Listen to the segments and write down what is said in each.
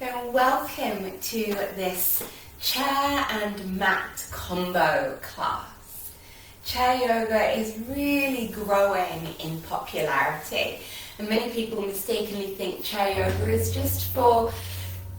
So welcome to this chair and mat combo class. Chair yoga is really growing in popularity, and many people mistakenly think chair yoga is just for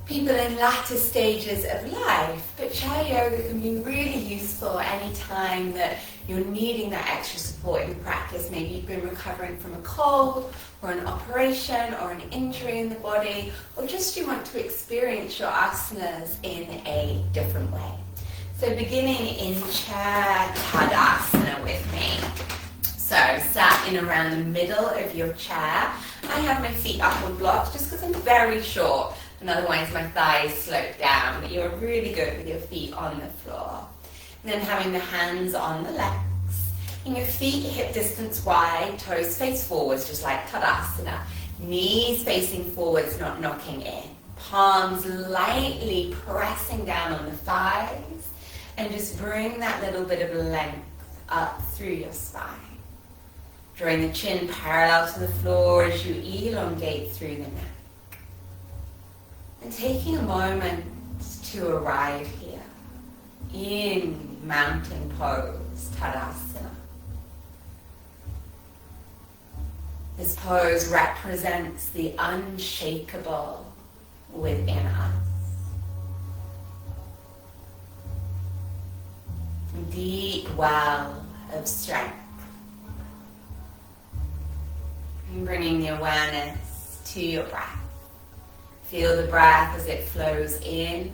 people in latter stages of life, but chair yoga can be really useful any time that you're needing that extra support in practice. Maybe you've been recovering from a cold or an operation or an injury in the body, or just you want to experience your asanas in a different way. So beginning in chair Tadasana with me. So sat in around the middle of your chair. I have my feet up on blocks just because I'm very short, and otherwise my thighs slope down, but you're really good with your feet on the floor. And then having the hands on the legs, and your feet hip distance wide, toes face forwards, just like Tadasana. Knees facing forwards, not knocking in. Palms lightly pressing down on the thighs, and just bring that little bit of length up through your spine. Drawing the chin parallel to the floor as you elongate through the neck. And taking a moment to arrive here in mountain pose, Tadasana. This pose represents the unshakable within us. A deep well of strength. And bringing the awareness to your breath. Feel the breath as it flows in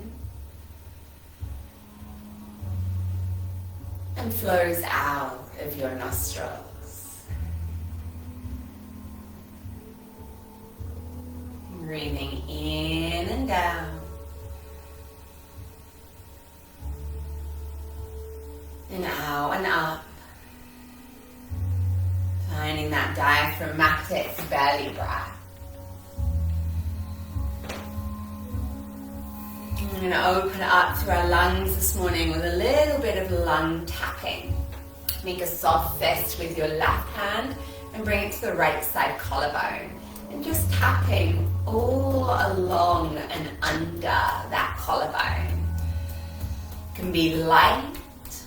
and flows out of your nostrils. Breathing in and down. And out and up. Finding that diaphragmatic belly breath. I'm going to open up through our lungs this morning with a little bit of lung tapping. Make a soft fist with your left hand and bring it to the right side collarbone. And just tapping all along and under that collarbone. It can be light,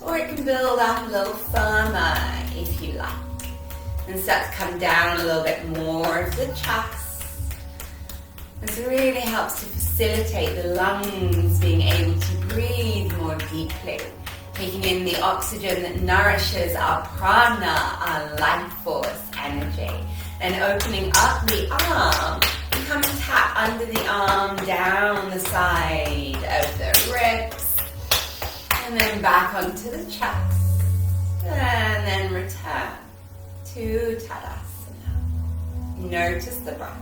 or it can build up a little firmer if you like. And start to come down a little bit more of the chest. This really helps to facilitate the lungs being able to breathe more deeply. Taking in the oxygen that nourishes our prana, our life force energy. And opening up the arm, and come and tap under the arm, down the side of the ribs, and then back onto the chest, and then return to Tadasana. Notice the breath.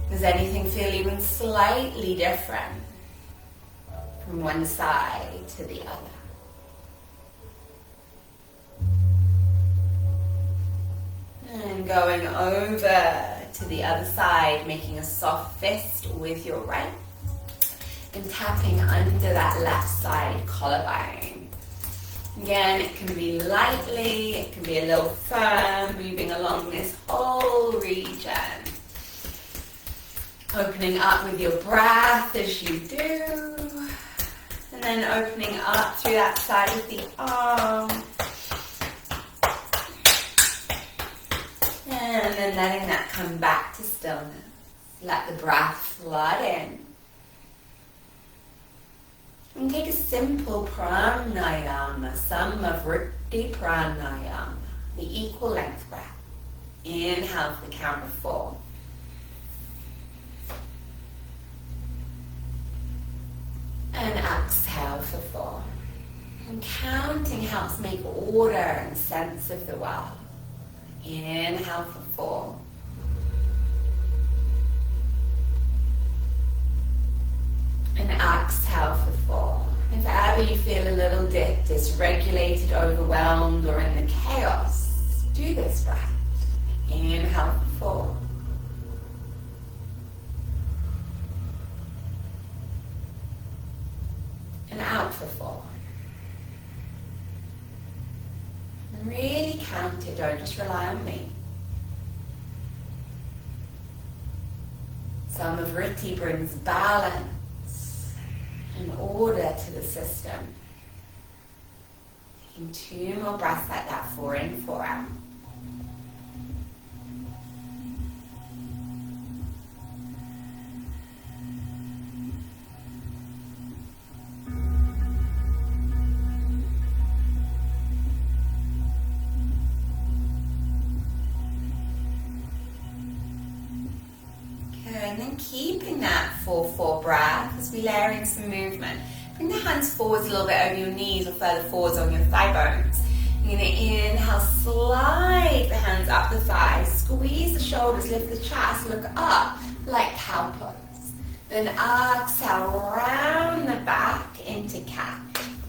Does anything feel even slightly different from one side to the other? And going over to the other side, making a soft fist with your right and tapping under that left side collarbone. Again, it can be lightly, it can be a little firm, moving along this whole region. Opening up with your breath as you do. And then opening up through that side of the arm. And then letting that come back to stillness. Let the breath flood in. And take a simple pranayama, samavritti pranayama, the equal length breath. Inhale for the count of 4. And exhale for 4. And counting helps make order and sense of the world. Inhale for 4. And exhale for 4. If ever you feel a little dysregulated, overwhelmed, or in the chaos, do this breath. Inhale for 4. And out for 4. And really count it, don't just rely on me. Samavriti brings balance and order to the system. Taking 2 more breaths like that, 4 in, 4 out. And then keeping that 4-4 breath as we layer in some movement. Bring the hands forwards a little bit over your knees or further forwards on your thigh bones. You're going to inhale, slide the hands up the thighs, squeeze the shoulders, lift the chest, look up like cow pose. Then exhale, round the back into cat.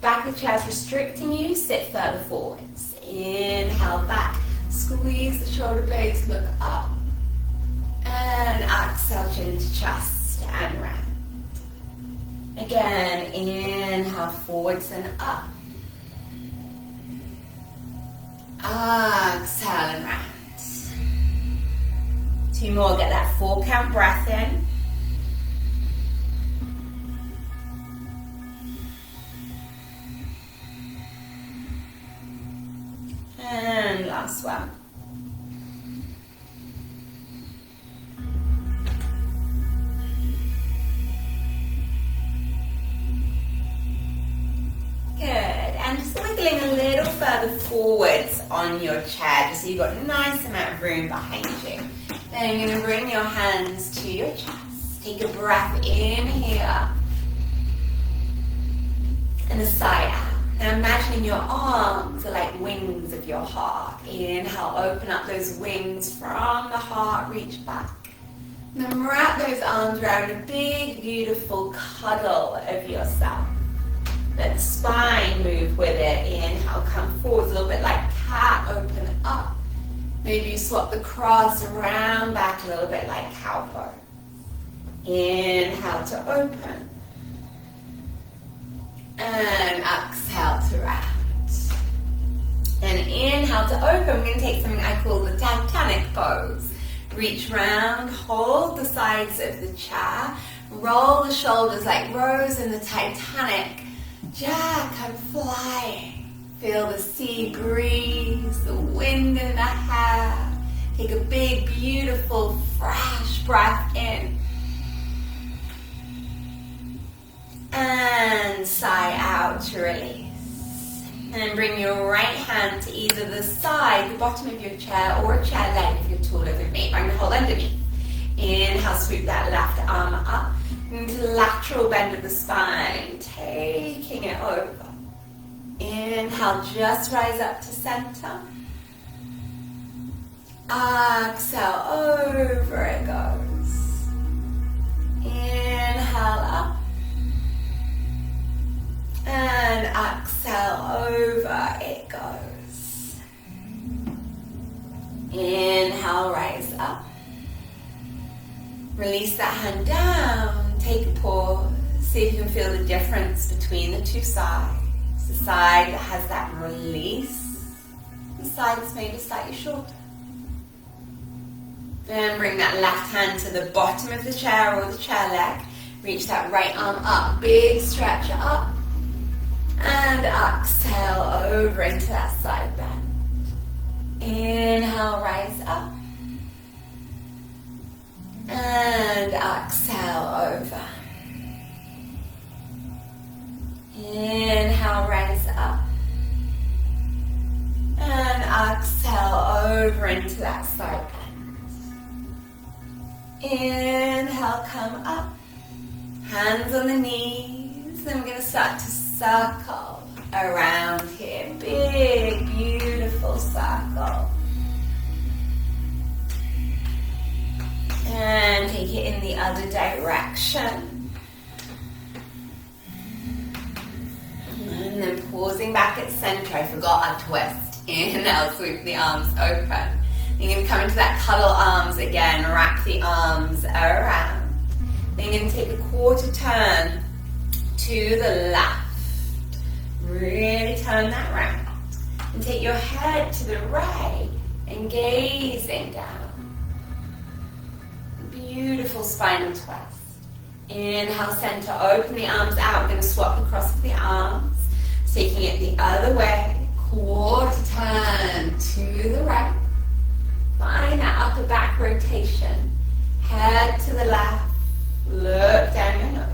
Back of the chest restricting you, sit further forwards. Inhale back, squeeze the shoulder blades, look up. And exhale, chin to chest and round. Again, inhale forwards and up. Exhale and round. 2 more, get that 4 count breath in. And last one. Good, and just wiggling a little further forwards on your chair, just so you've got a nice amount of room behind you. Then you're going to bring your hands to your chest. Take a breath in here, and a sigh out. Now imagining your arms are like wings of your heart. Inhale, open up those wings from the heart, reach back. And then wrap those arms around a big, beautiful cuddle of yourself. Let the spine move with it. Inhale, come forwards a little bit like cat, open up. Maybe you swap the cross around back a little bit like cow pose. Inhale to open. And exhale to round. And inhale to open. We're going to take something I call the Titanic pose. Reach round, hold the sides of the chair, roll the shoulders like rose in the Titanic. Jack, I'm flying. Feel the sea breeze, the wind in the hair. Take a big, beautiful, fresh breath in. And sigh out to release. And bring your right hand to either the side, the bottom of your chair, or a chair leg if you're taller than me. I'm going to hold underneath. Inhale, swoop that left arm up. Into the lateral bend of the spine, taking it over. Inhale, just rise up to center. Exhale, over it goes. Inhale up. And exhale, over it goes. Inhale, rise up. Release that hand down. Take a pause, see if you can feel the difference between the 2 sides. The side that has that release, the side that's maybe slightly shorter. Then bring that left hand to the bottom of the chair or the chair leg. Reach that right arm up, big stretch up. And exhale over into that side bend. Inhale, rise up. And exhale over. Inhale, rise up. And exhale over into that side bend. Inhale, come up. Hands on the knees. Then we're going to start to circle around here. Big, beautiful circle. And take it in the other direction. And then pausing back at center. I forgot our twist. Inhale, sweep the arms open. You're going to come into that cuddle arms again. Wrap the arms around. Then you're going to take a quarter turn to the left. Really turn that round. And take your head to the right and gazing down. Beautiful spinal twist. Inhale, center, open the arms out. We're going to swap across with the arms. Taking it the other way. Quarter turn to the right. Find that upper back rotation. Head to the left. Look down your nose.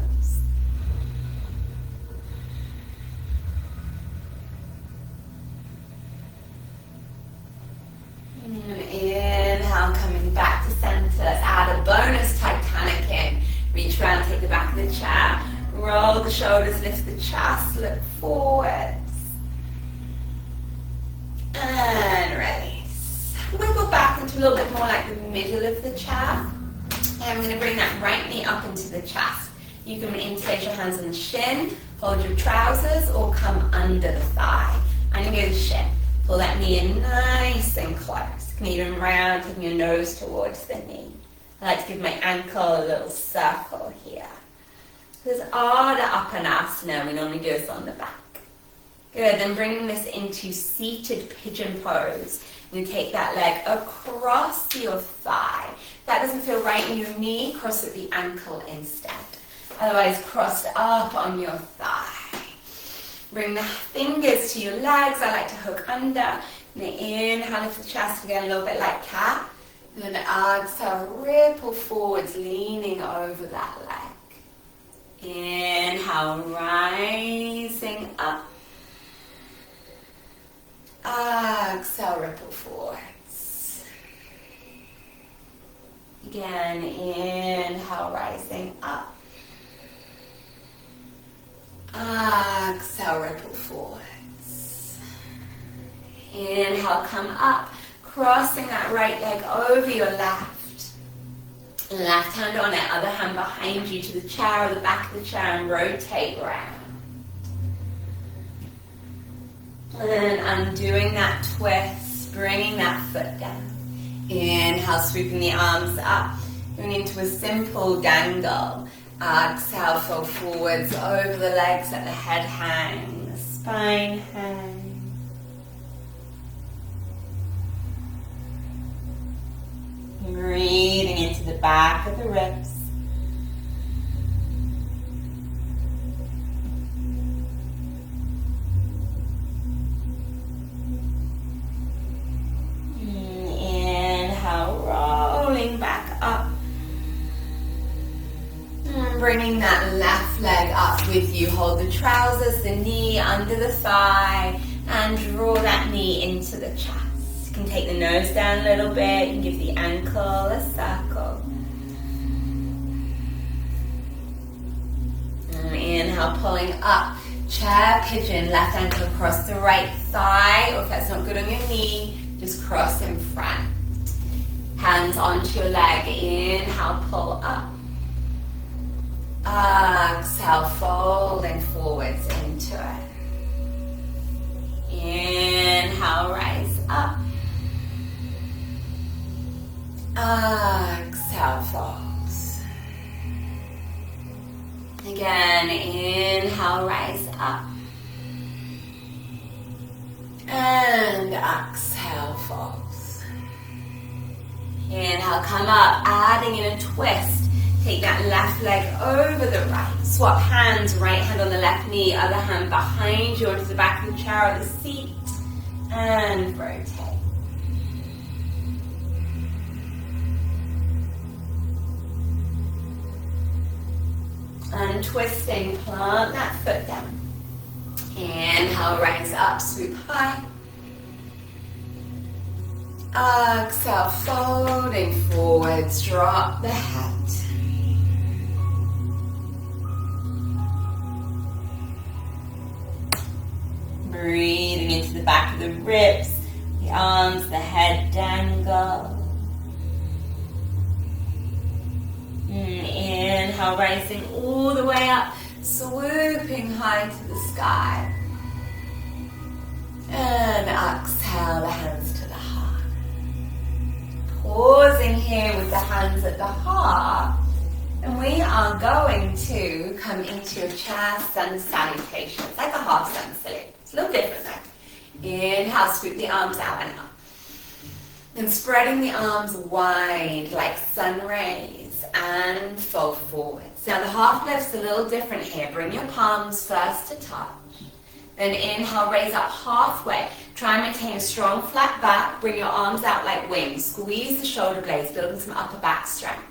Inhale, coming back to center. Let's add a bonus Titanic in. Reach around, take the back of the chair. Roll the shoulders, lift the chest, look forwards. And release. Wiggle back into a little bit more like the middle of the chair. And I'm going to bring that right knee up into the chest. You can interlace your hands on the shin, hold your trousers, or come under the thigh. I'm going to go to the shin. Pull that knee in nice and close. You can even round, taking your nose towards the knee. I like to give my ankle a little circle here. This is Ardha Uttanasana. We normally do this on the back. Good, then bringing this into seated pigeon pose. You take that leg across your thigh. If that doesn't feel right in your knee, cross at the ankle instead. Otherwise, crossed up on your thigh. Bring the fingers to your legs. I like to hook under. Inhale, lift the chest again, a little bit like cat. Then exhale, ripple forwards, leaning over that leg. Inhale, rising up. Exhale, ripple forwards. Again, inhale, rising up. Exhale, ripple forwards. Inhale, come up. Crossing that right leg over your left. Left hand on it, other hand behind you to the chair or the back of the chair and rotate round. And undoing that twist, bringing that foot down. Inhale, sweeping the arms up. Going into a simple dangle. Exhale, fold forwards over the legs, let the head hang, the spine hang. Breathing into the back of the ribs. Inhale, rolling back up. And bringing that left leg up with you. Hold the trousers, the knee under the thigh, and draw that knee into the chest. You can take the nose down a little bit. You can give the ankle a circle. And inhale, pulling up. Chair pigeon, left ankle across the right thigh. Or if that's not good on your knee, just cross in front. Hands onto your leg. Inhale, pull up. Exhale, folding forwards into it. Inhale, rise up. Exhale, folds. Again, inhale, rise up. And exhale, folds. Inhale, come up, adding in a twist. Take that left leg over the right. Swap hands, right hand on the left knee, other hand behind you onto the back of the chair or the seat. And rotate. Untwisting, plant that foot down. Inhale, rise up, swoop high. Exhale, folding forwards, drop the head. Breathing into the back of the ribs, the arms, the head dangle. Inhale, rising all the way up, swooping high to the sky. And exhale, the hands to the heart. Pausing here with the hands at the heart. And we are going to come into your chair sun salutation. It's like a half sun salute. It's a little different though. Inhale, scoop the arms out and up. And spreading the arms wide like sun rays. and fold forwards. Now the half lift's a little different here. Bring your palms first to touch. Then inhale, raise up halfway. Try and maintain a strong flat back. Bring your arms out like wings. Squeeze the shoulder blades, building some upper back strength.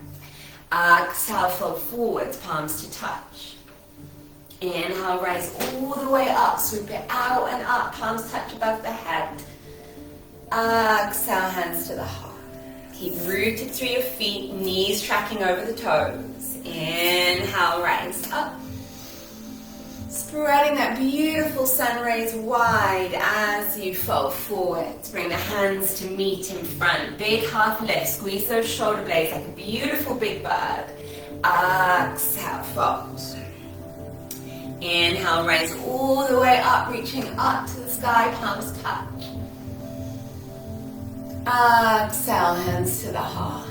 Exhale, fold forwards, palms to touch. Inhale, rise all the way up. Swoop it out and up. Palms touch above the head. Exhale, hands to the heart. Keep rooted through your feet, knees tracking over the toes. Inhale, rise up. Spreading that beautiful sun rays wide as you fold forward. Bring the hands to meet in front. Big half lift. Squeeze those shoulder blades like a beautiful big bird. Exhale, fold. Inhale, rise all the way up, reaching up to the sky, palms touch. Exhale, hands to the heart.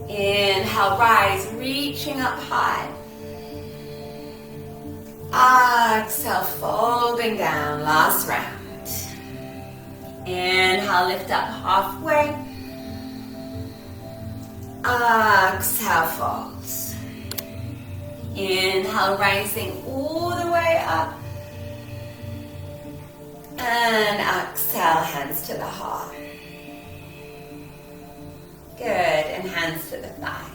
Inhale, rise, reaching up high. Exhale, folding down, last round. Inhale, lift up halfway. Exhale, fold. Inhale, rising all the way up. And exhale, hands to the heart. Good, and hands to the thighs.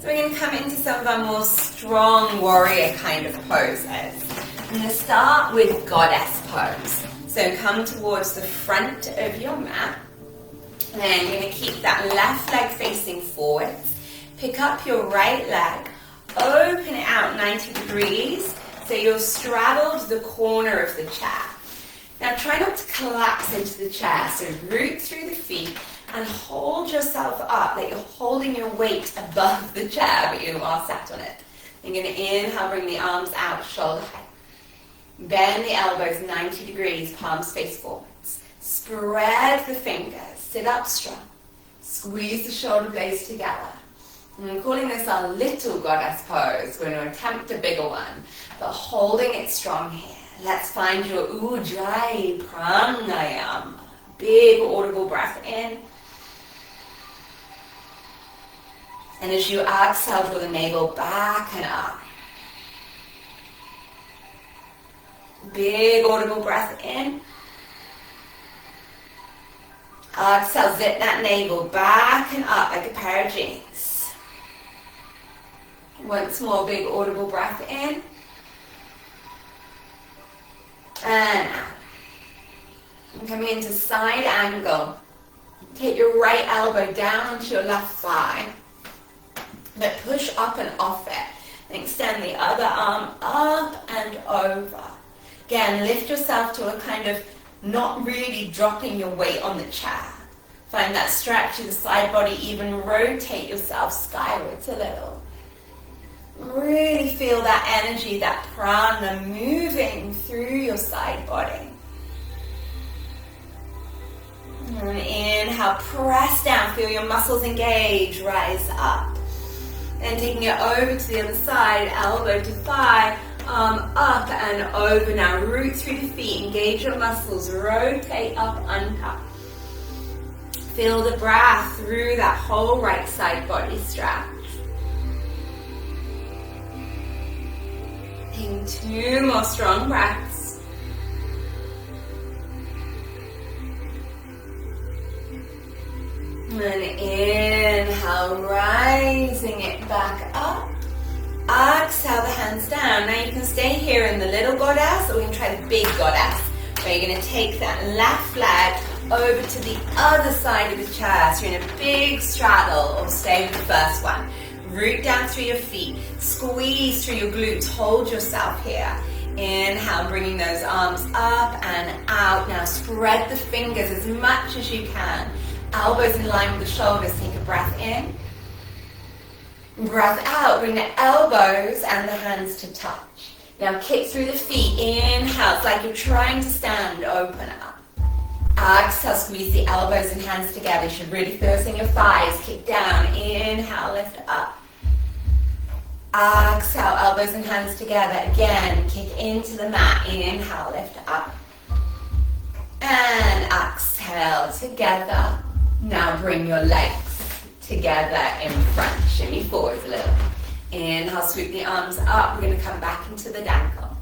So we're going to come into some of our more strong warrior kind of poses. I'm going to start with goddess pose. So come towards the front of your mat. And then you're going to keep that left leg facing forwards. Pick up your right leg. Open it out 90 degrees. So you've straddled the corner of the chair. Now try not to collapse into the chair. So root through the feet. And hold yourself up, that you're holding your weight above the chair, but you are sat on it. You're going to inhale, bring the arms out, shoulder height. Bend the elbows 90 degrees, palms face forwards. Spread the fingers, sit up strong. Squeeze the shoulder blades together. And I'm calling this our little goddess pose. We're going to attempt a bigger one, but holding it strong here. Let's find your Ujjayi Pranayama. Big audible breath in. And as you exhale, draw the navel back and up. Big audible breath in. Exhale, zip that navel back and up like a pair of jeans. Once more, big audible breath in. And out. And coming into side angle. Take your right elbow down onto your left thigh. But push up and off it. And extend the other arm up and over. Again, lift yourself to a kind of not really dropping your weight on the chair. Find that stretch in the side body. Even rotate yourself skywards a little. Really feel that energy, that prana moving through your side body. And inhale, press down. Feel your muscles engage. Rise up. And taking it over to the other side, elbow to thigh, arm up and over. Now root through the feet, engage your muscles, rotate up, untouch. Feel the breath through that whole right side body stretch. Taking 2 more strong breaths. And inhale, rising it back up. Exhale the hands down. Now you can stay here in the little goddess, or we can try the big goddess. Where you're going to take that left leg over to the other side of the chair. So you're in a big straddle, or stay with the first one. Root down through your feet. Squeeze through your glutes. Hold yourself here. Inhale, bringing those arms up and out. Now spread the fingers as much as you can. Elbows in line with the shoulders. Take a breath in. Breath out. Bring the elbows and the hands to touch. Now kick through the feet. Inhale. It's like you're trying to stand. Open up. Exhale. Squeeze the elbows and hands together. You should really feel this in your thighs. Kick down. Inhale. Lift up. Exhale. Elbows and hands together. Again. Kick into the mat. Inhale. Lift up. And exhale together. Now bring your legs together in front. Shimmy forwards a little. Inhale, sweep the arms up. We're going to come back into the dangle.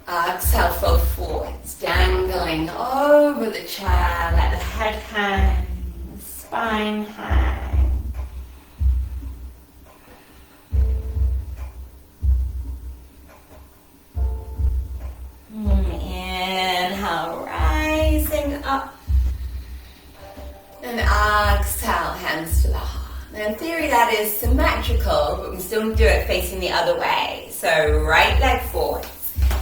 Exhale, fold forwards, dangling over the chair. Let the head hang, the spine hang. Inhale, rising up. And exhale, hands to the heart. Now in theory that is symmetrical, but we still do it facing the other way. So right leg forwards.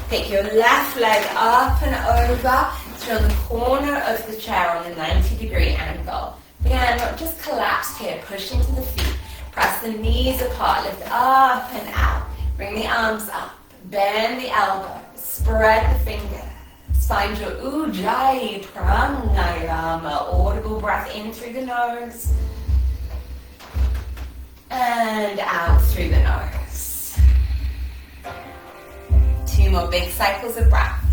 Take your left leg up and over to on the corner of the chair on the 90-degree angle. Again, not just collapsed here, push into the feet. Press the knees apart, lift up and out. Bring the arms up, bend the elbows, spread the fingers. Find your Ujjayi Pranayama, audible breath in through the nose and out through the nose. 2 more big cycles of breath.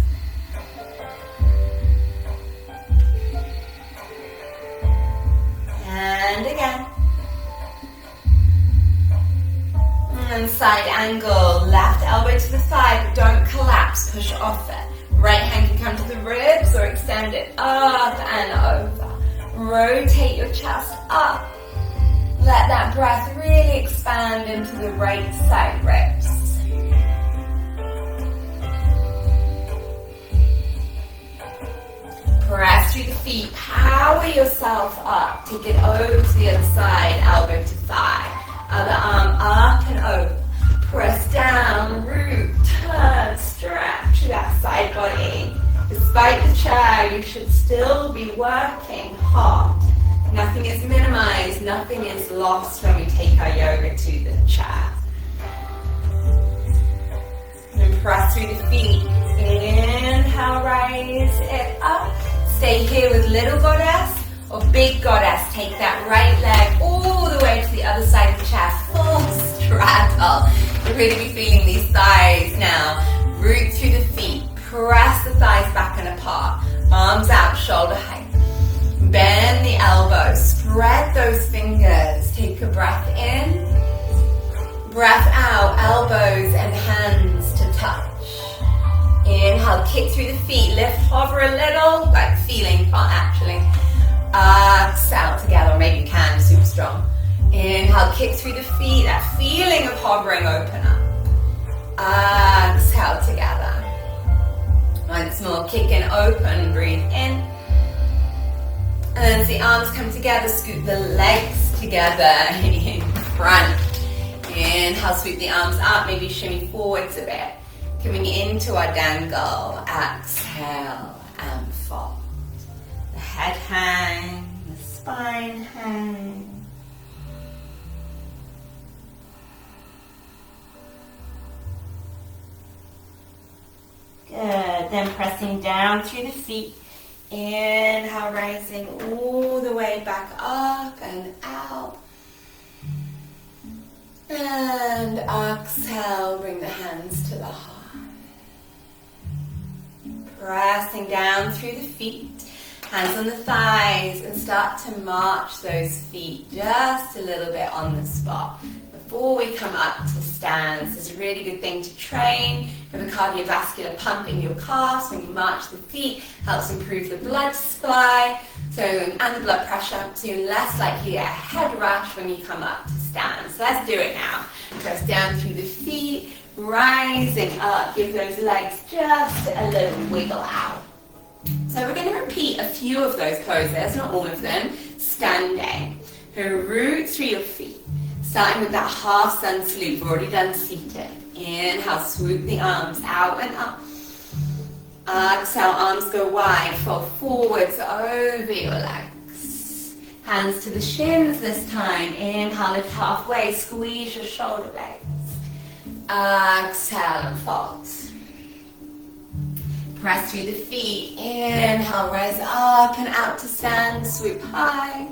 And again. And side angle, left elbow to the side, but don't collapse, push off it. Right hand can come to the ribs or extend it up and over. Rotate your chest up. Let that breath really expand into the right side ribs. Press through the feet, power yourself up. Take it over to the other side, elbow to thigh. Other arm up and over. Press down, root, turn, stretch that side body. Despite the chair, you should still be working hard. Nothing is minimized, nothing is lost when we take our yoga to the chair. And press through the feet. Inhale, rise it up. Stay here with little goddess or big goddess. Take that right leg all the way to the other side of the chair. Full straddle. You'll really be feeling these thighs now. Root through the feet. Press the thighs back and apart. Arms out, shoulder height. Bend the elbows. Spread those fingers. Take a breath in. Breath out. Elbows and hands to touch. Inhale, kick through the feet. Lift, hover a little. Like feeling fun actually. Exhale together. Maybe you can. Super strong. Inhale, kick through the feet. That feeling of hovering, open up. Exhale together. Once more, kick and open, breathe in. And then as the arms come together, scoot the legs together in front. Inhale, sweep the arms up, maybe shimmy forwards a bit. Coming into our dangle, exhale and fold. The head hangs, the spine hangs. Good, then pressing down through the feet. Inhale, rising all the way back up and out. And exhale, bring the hands to the heart. Pressing down through the feet. Hands on the thighs and start to march those feet just a little bit on the spot. Before we come up to stands, it's a really good thing to train for the cardiovascular pump in your calves. When you march the feet, helps improve the blood supply and the blood pressure, so you're less likely to get a head rush when you come up to stand. So let's do it now. Press down through the feet, rising up, give those legs just a little wiggle out. So we're going to repeat a few of those poses, not all of them, standing. So root through your feet. Starting with that half sun salute, we've already done seated. Inhale, swoop the arms out and up. Exhale, arms go wide, fold forwards over your legs. Hands to the shins this time. Inhale, lift halfway, squeeze your shoulder blades. Exhale and fold. Press through the feet. Inhale, rise up and out to stand, swoop high.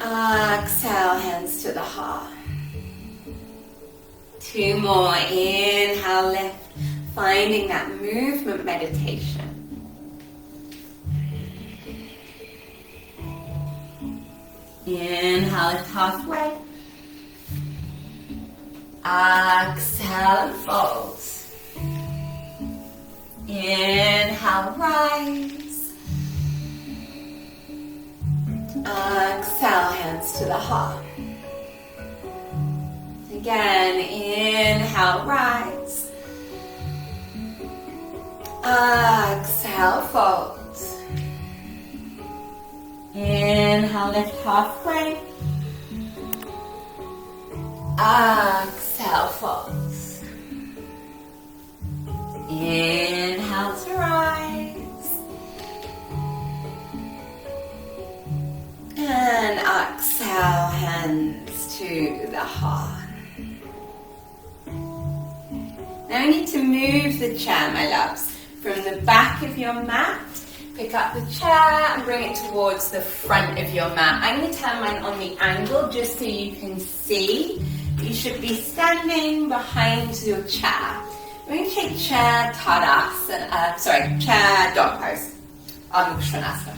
Exhale, hands to the heart. 2 more. Inhale, lift. Finding that movement meditation. Inhale, lift halfway. Exhale, fold. Inhale, rise. Exhale, hands to the heart. Again, inhale, rise. Exhale, fold. Inhale, lift halfway. Exhale, fold. Inhale to rise. And exhale, hands to the heart. Now we need to move the chair, my loves, from the back of your mat. Pick up the chair and bring it towards the front of your mat. I'm going to turn mine on the angle just so you can see. You should be standing behind your chair. We're going to take chair Tadasana, chair dog pose. Ardha Chandrasana.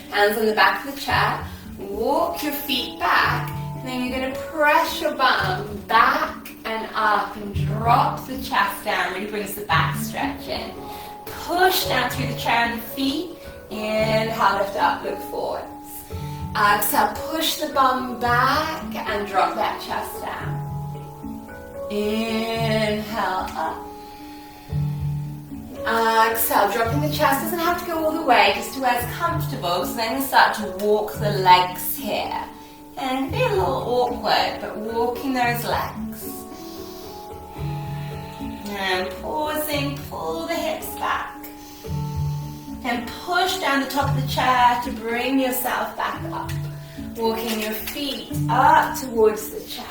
Hands on the back of the chair. Walk your feet back. And then you're going to press your bum back and up and drop the chest down. Really brings the back stretch in. Push down through the chair and the feet. Inhale, lift up, look forwards. Exhale, push the bum back and drop that chest down. Inhale, up. Exhale, dropping the chest. Doesn't have to go all the way, just to where it's comfortable. So then you start to walk the legs here. And it can be a little awkward, but walking those legs. And pausing, pull the hips back. And push down the top of the chair to bring yourself back up. Walking your feet up towards the chair.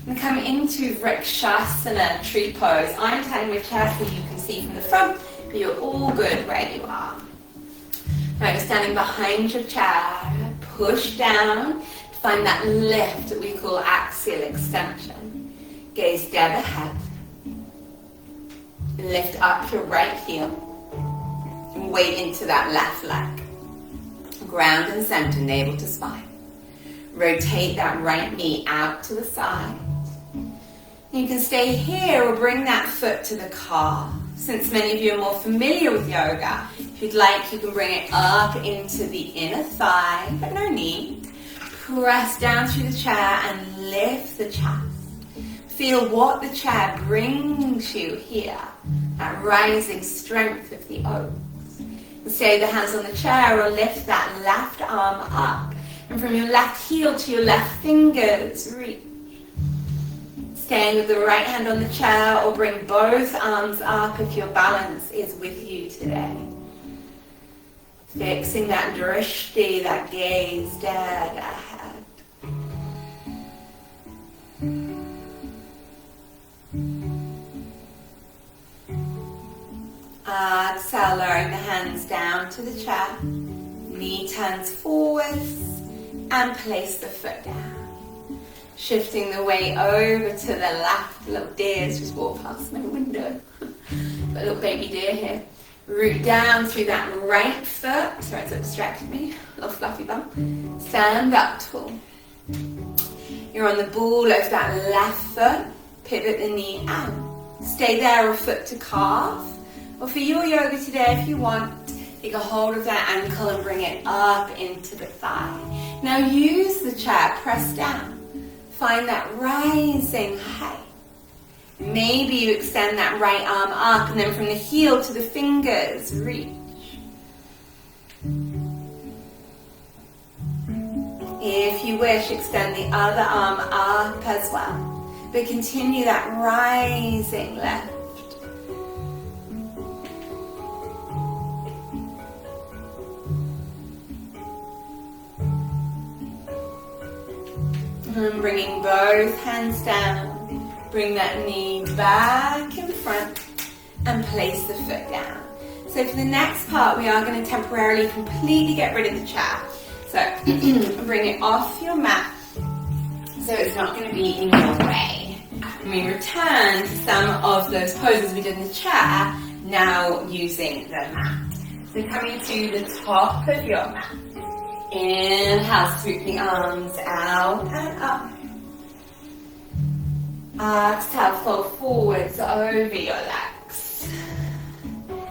And come into Vrikshasana, tree pose. I'm turning your chair so you can see from the front, but you're all good where you are. Now you're standing behind your chair. Push down to find that lift that we call axial extension. Gaze dead ahead. Lift up your right heel. And weight into that left leg. Ground and center, navel to spine. Rotate that right knee out to the side. You can stay here or bring that foot to the calf. Since many of you are more familiar with yoga, if you'd like, you can bring it up into the inner thigh, but no need. Press down through the chair and lift the chest. Feel what the chair brings you here. That rising strength of the oaks. Stay the hands on the chair or lift that left arm up. And from your left heel to your left fingers, reach. Staying with the right hand on the chair or bring both arms up if your balance is with you today. Fixing that drishti, that gaze dead ahead. Exhale, lowering the hands down to the chair. Knee turns forwards and place the foot down. Shifting the weight over to the left. Little deers just walked past my window. Got a little baby deer here. Root down through that right foot. Sorry, it's distracted me. Little fluffy bum. Stand up tall. You're on the ball of that left foot. Pivot the knee out. Stay there or foot to calf. Or for your yoga today, if you want, take a hold of that ankle and bring it up into the thigh. Now use the chair, press down. Find that rising height. Maybe you extend that right arm up and then from the heel to the fingers, reach. If you wish, extend the other arm up as well. But continue that rising lift. And bringing both hands down, bring that knee back in front and place the foot down. So for the next part, we are going to temporarily completely get rid of the chair. So bring it off your mat so it's not going to be in your way. And we return to some of those poses we did in the chair, now using the mat. So coming to the top of your mat. Inhale, swoop the arms out and up. Exhale, fold forwards over your legs.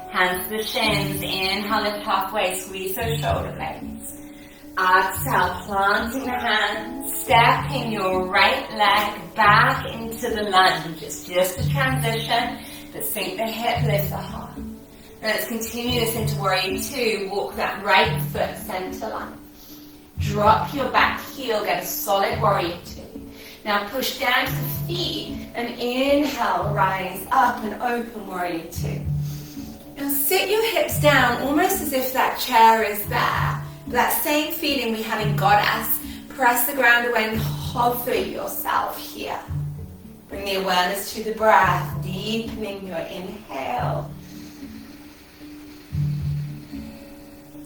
Hands to the shins. Inhale, lift halfway, squeeze those shoulder blades. Exhale, planting the hands, stepping your right leg back into the lunge. It's just a transition, but sink the hip, lift the heart. Now let's continue this into Warrior Two. Walk that right foot center line. Drop your back heel, get a solid Warrior Two. Now push down to the feet and inhale, rise up and open Warrior Two. Now sit your hips down almost as if that chair is there. That same feeling we had in Goddess. Press the ground away and hover yourself here. Bring the awareness to the breath, deepening your inhale.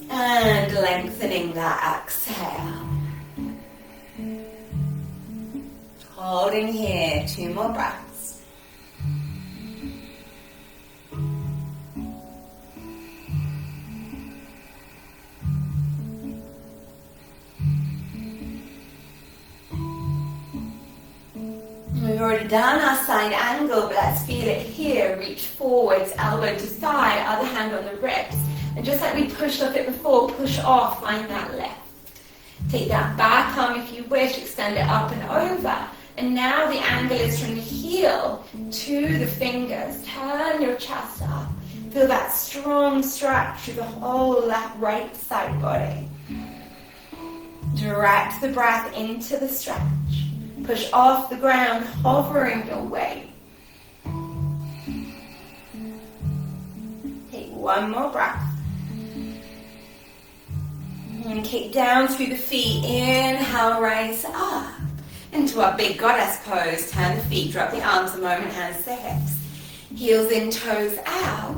And lengthening that exhale. Holding here, 2 more breaths. We've already done our side angle, but let's feel it here. Reach forwards, elbow to thigh, other hand on the ribs. And just like we pushed off it before, push off, find that lift. Take that back arm if you wish, extend it up and over. And now the angle is from the heel to the fingers. Turn your chest up. Feel that strong stretch through the whole left, right side body. Direct the breath into the stretch. Push off the ground, hovering your weight. Take 1 more breath. And kick down through the feet. Inhale, rise up. Into our big Goddess pose. Turn the feet, drop the arms a moment, hands to hips. Heels in, toes out.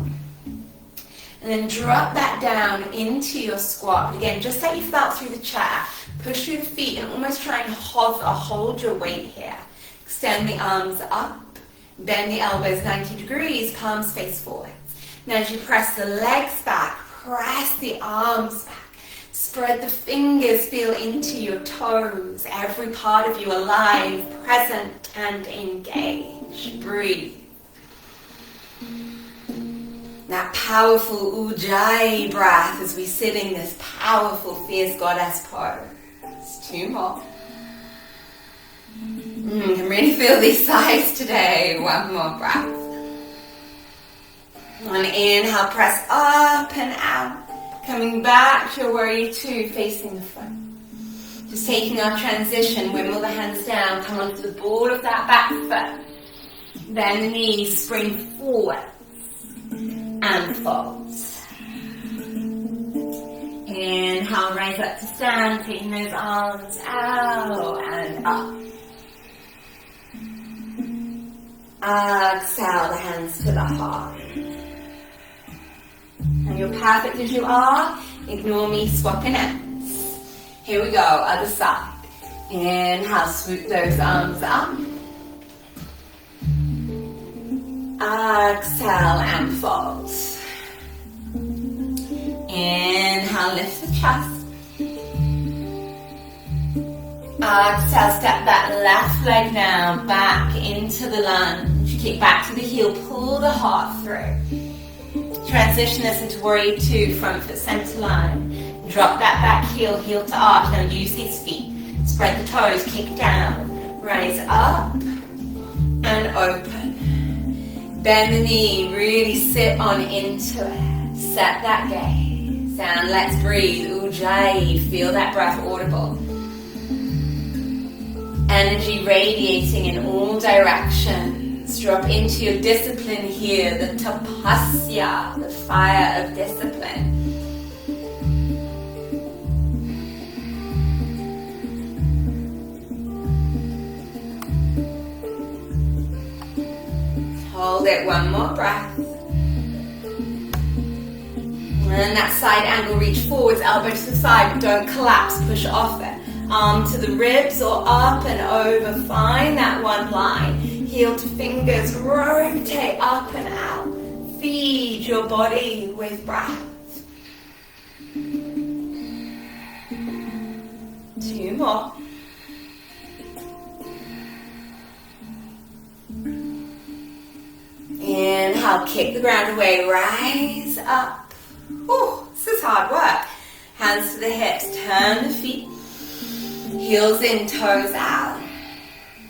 And then drop that down into your squat. Again, just like you felt through the chair. Push through the feet and almost try and hover, hold your weight here. Extend the arms up. Bend the elbows 90 degrees, palms face forwards. Now as you press the legs back, press the arms back. Spread the fingers, feel into your toes. Every part of you alive, present and engaged. Breathe. That powerful Ujjayi breath as we sit in this powerful fierce Goddess pose. 2 more. Can really feel these thighs today. 1 more breath. And inhale, press up and out. Coming back to your Warrior Two, facing the front. Just taking our transition, wimble the hands down, come onto the ball of that back foot. Bend the knees, spring forward and folds. Inhale, rise up to stand, taking those arms out and up. Exhale, the hands to the heart. And you're perfect as you are. Ignore me swapping ends. Here we go, other side. Inhale, swoop those arms up. Exhale and fold. Inhale, lift the chest. Exhale, step that left leg now back into the lunge. Kick back to the heel, pull the heart through. Transition this into Warrior Two, front foot center line. Drop that back heel, heel to arch. Now use these feet. Spread the toes, kick down. Rise up and open. Bend the knee, really sit on into it. Set that gaze. And let's breathe. Ujjayi, feel that breath audible. Energy radiating in all directions. Drop into your discipline here, the tapasya, the fire of discipline. Hold it, 1 more breath. And that side angle, reach forwards, elbow to the side, but don't collapse, push off it. Arm to the ribs or up and over, find that one line. Heel to fingers, rotate up and out. Feed your body with breath. 2 more. Inhale, kick the ground away, rise up. Oh, this is hard work. Hands to the hips, turn the feet. Heels in, toes out.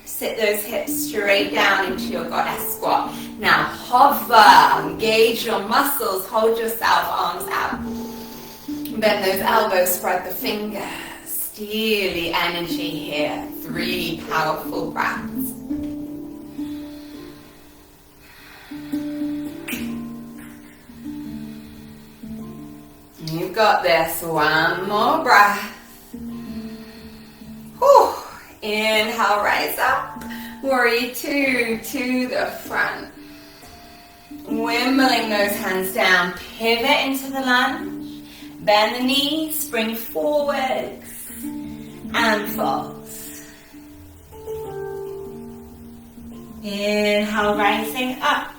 Sit those hips straight down into your goddess squat. Now hover, engage your muscles, hold yourself, arms out. Bend those elbows, spread the fingers. Steal the energy here. 3 powerful breaths. You've got this. 1 more breath. Whew. Inhale, rise up. Warrior 2 to the front. Wimbling those hands down. Pivot into the lunge. Bend the knees. Spring forwards. And falls. Inhale, rising up.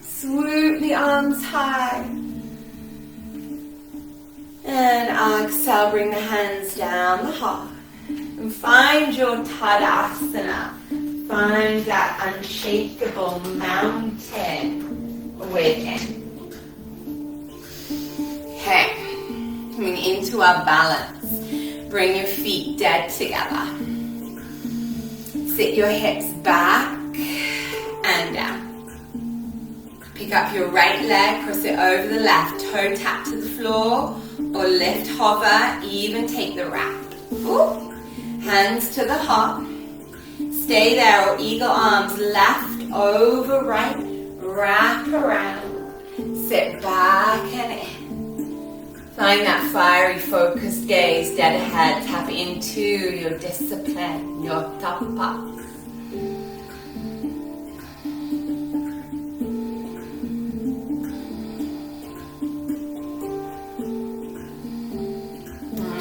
Swoop the arms high. And exhale, bring the hands down the heart. And find your Tadasana. Find that unshakable mountain within. Okay, coming into our balance. Bring your feet dead together. Sit your hips back and down. Pick up your right leg, cross it over the left, toe tap to the floor, or lift, hover, even take the wrap. Ooh. Hands to the heart. Stay there, or eagle arms, left over right, wrap around, sit back and in. Find that fiery, focused gaze, dead ahead, tap into your discipline, your tapa.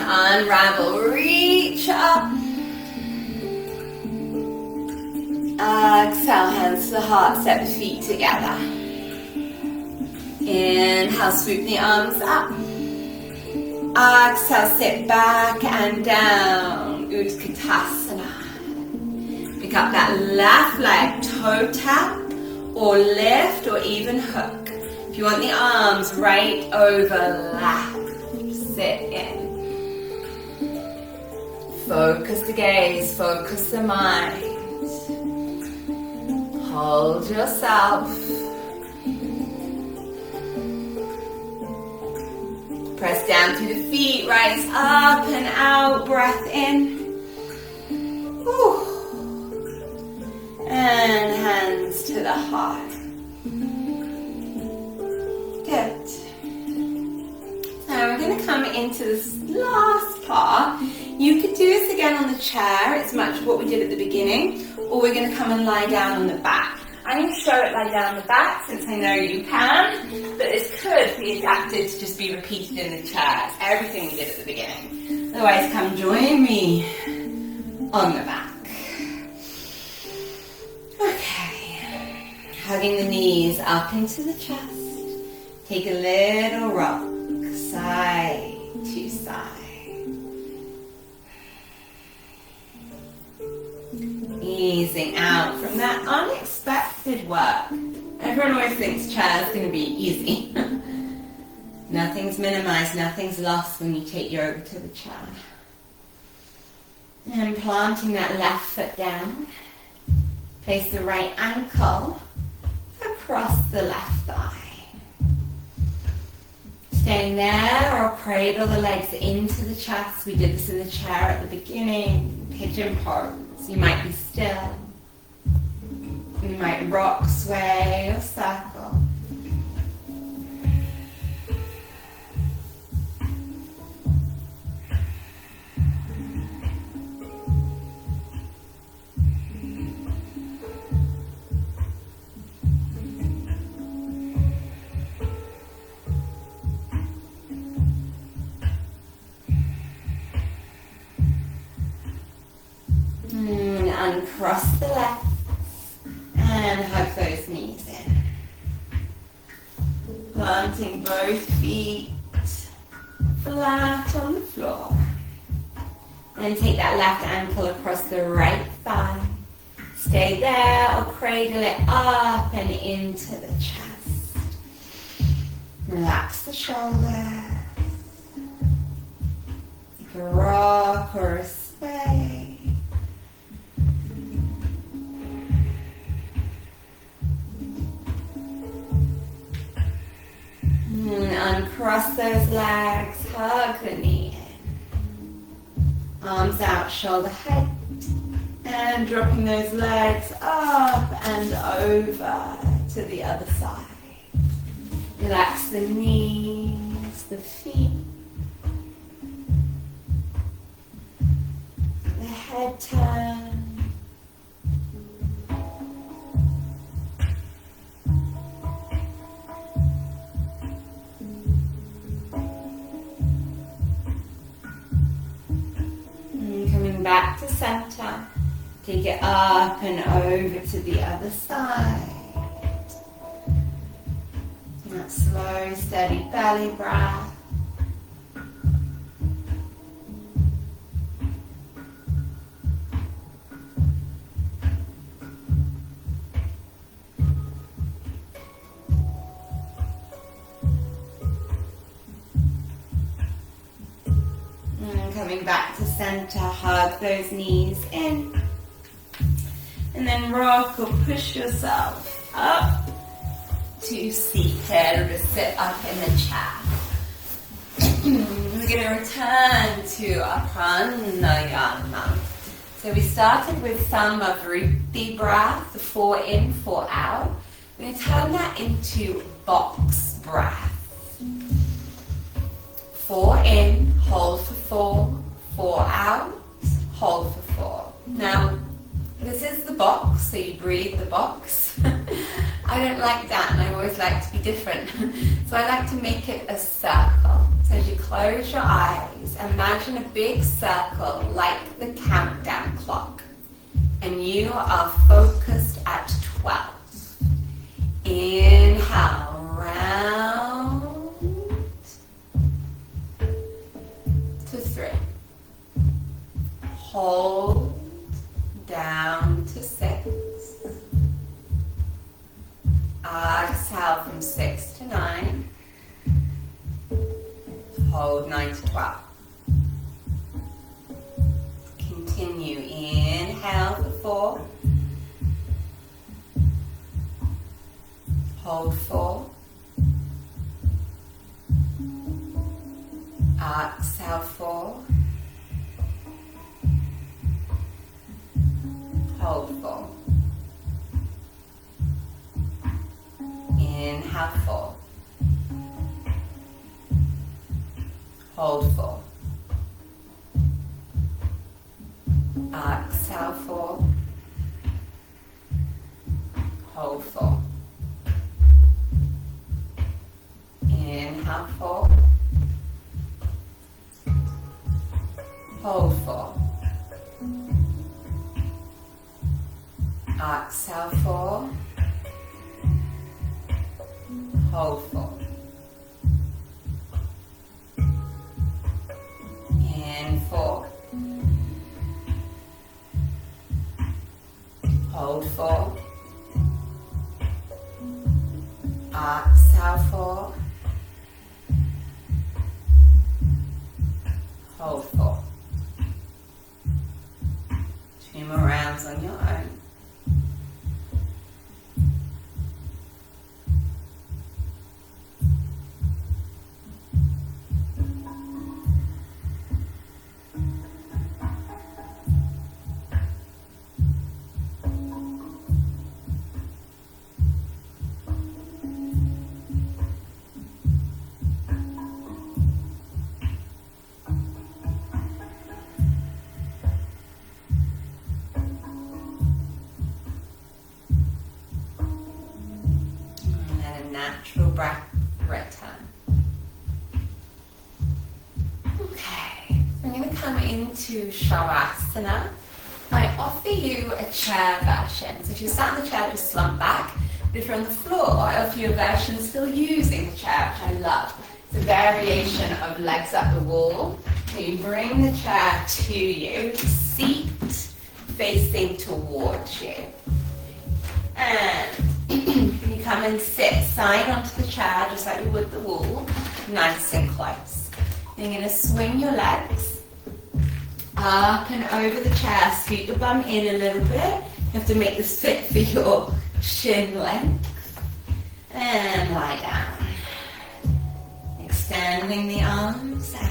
Unravel, reach up. Exhale, hands to the heart, step the feet together. Inhale, swoop the arms up. Exhale, sit back and down, Utkatasana. Pick up that left leg, toe tap, or lift, or even hook. If you want the arms right over left, sit in. Focus the gaze, focus the mind. Hold yourself. Press down through the feet, rise up and out, breath in. Whew. And hands to the heart. Good. Now we're going to come into this last part. You could do this again on the chair, it's much what we did at the beginning, or we're going to come and lie down on the back. I'm going to show it lie down on the back since I know you can, but this could be adapted to just be repeated in the chair. It's everything we did at the beginning. Otherwise, come join me on the back. Okay, hugging the knees up into the chest. Take a little rock, side to side. Easing out from that unexpected work. Everyone always thinks chair's going to be easy. Nothing's minimized, nothing's lost when you take yoga to the chair. And planting that left foot down. Place the right ankle across the left thigh. Staying there, or cradle the legs into the chest. We did this in the chair at the beginning. Pigeon pose. You might be still. You might rock, sway, or circle. Uncross the legs and hug those knees in. Planting both feet flat on the floor. Then take that left ankle across the right thigh. Stay there or cradle it up and into the chest. Relax the shoulders. You can rock or sway. Uncross those legs, hug the knee in. Arms out, shoulder height. And dropping those legs up and over to the other side. Relax the knees, the feet. The head turn. Coming back to center. Take it up and over to the other side. That slow, steady belly breath. And coming back to center, hug those knees in. And then rock or push yourself up to seated or just sit up in the chair. We're going to return to our pranayama. So we started with Samavritti breath, the 4 in, 4 out. We're going to turn that into box breath. 4 in, hold for 4, 4 out, hold for 4. Now, this is the box, so you breathe the box. I don't like that, and I always like to be different. So I like to make it a circle. So as you close your eyes, imagine a big circle like the countdown clock. And you are focused at 12. Inhale, round to 3. Hold. Down to 6. Exhale from 6 to 9. Hold 9 to 12. Continue. Inhale for 4. Hold 4. Exhale 4. Hold 4. Inhale 4. Hold 4. Exhale 4. Hold 4. Inhale 4. Hold 4. Exhale 4. Hold 4. In 4. Hold 4. Exhale 4. Hold 4. 2 more rounds on your own. Natural breath return. Okay, I'm going to come into Shavasana. I offer you a chair version. So if you sat in the chair, just slump back. But if you're on the floor, I offer you a version still using the chair, which I love. It's a variation of legs up the wall. So you bring the chair to you, seat facing towards you. And you come and sit side onto the chair, just like you would the wall, nice and close. You're going to swing your legs up and over the chair, scoot your bum in a little bit. You have to make this fit for your shin length. And lie down. Extending the arms out.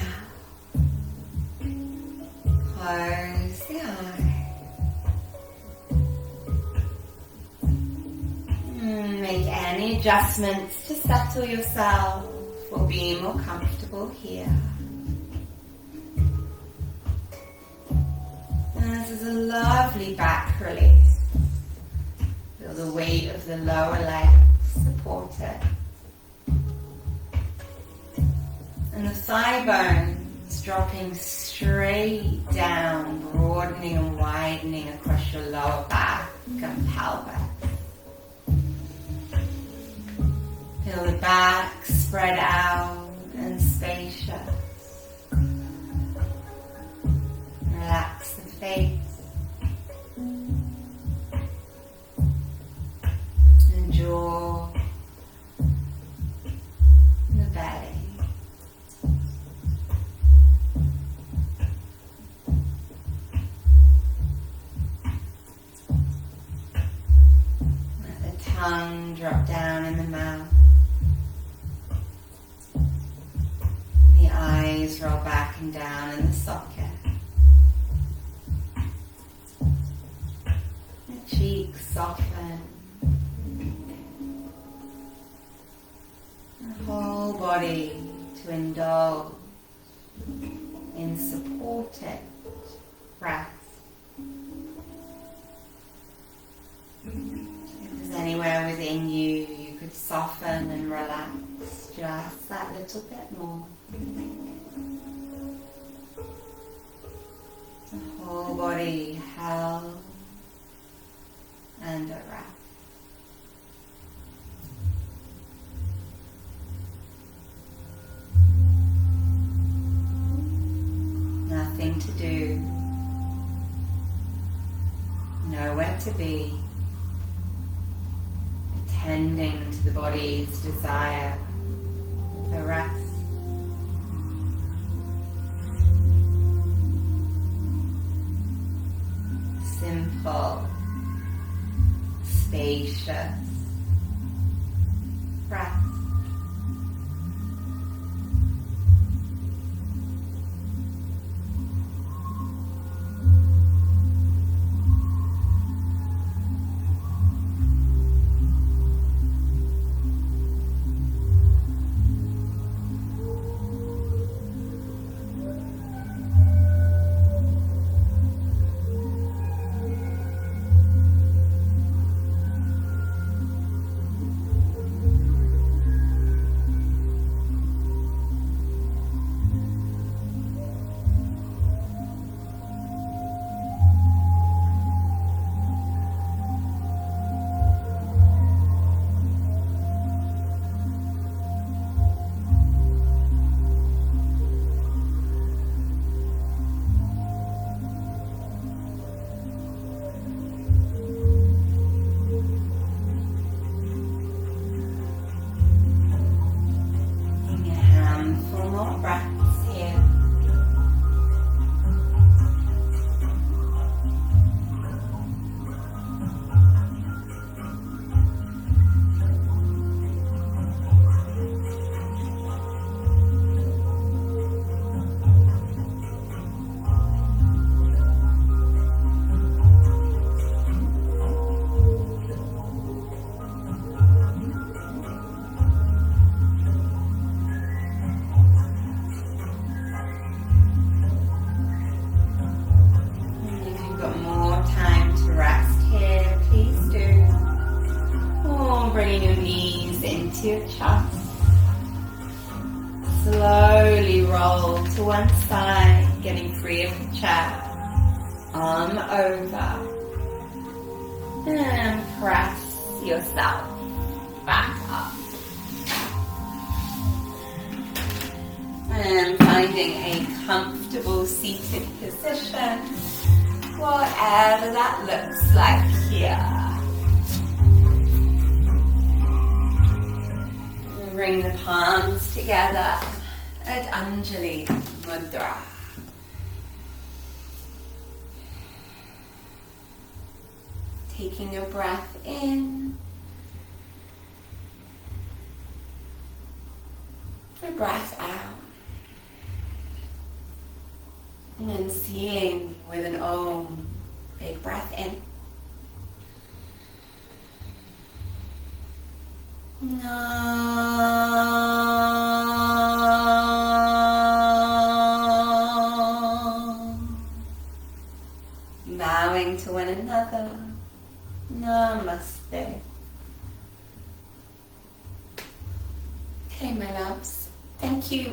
Close the eyes. Make any adjustments to settle yourself or be more comfortable here. And this is a lovely back release. Feel the weight of the lower legs supported. And the thigh bones dropping straight down, broadening and widening across your lower back and pelvis. Feel the back spread out and spacious. Relax the face. And jaw. And the belly. Let the tongue drop down in the mouth. Eyes roll back and down in the socket. The cheeks soften. The whole body to indulge in supported breath. If there's anywhere within you, you could soften and relax just that little bit more. The whole body held and at rest. Nothing to do, nowhere to be, attending to the body's desire for rest. Simple, spacious breath. Your chest. Slowly roll to one side, getting free of the chair. Arm over. And press yourself back up. And finding a comfortable seated position, whatever that looks like here. And bring the palms together at Anjali Mudra. Taking a breath in, a breath out. And then sealing with an Om. Big breath in. Bowing to one another. Namaste.